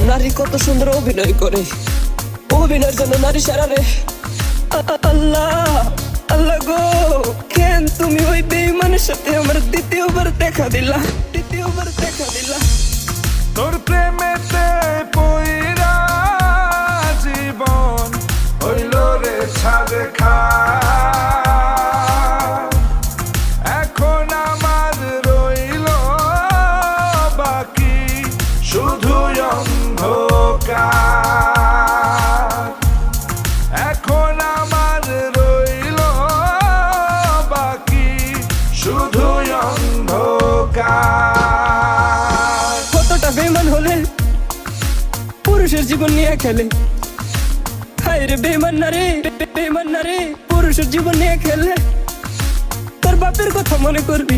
নারী কত সুন্দর অভিনয় করে, অভিনয়ের জন্য নারী সারা রে। আল্লাহ আল্লাহ গো, কেন তুমি ওই বেঈমানের সাথে আমার দ্বিতীয়বার দেখা দিলা? তোর প্রেমেতে পইরা জীবন হইল রে ছাড়ে খা। এখন আমার রইল বাকি শুধু অন্ধকার। এখন আমার রইল বাকি শুধু অন্ধকার। কতটা বেঈমান হলে পুরুষের জীবন নিয়ে খেলে। হায় রে বেঈমান না রে, পুরুষের জীবন নিয়ে খেলে। তোর বাপের কথা মনে করবি,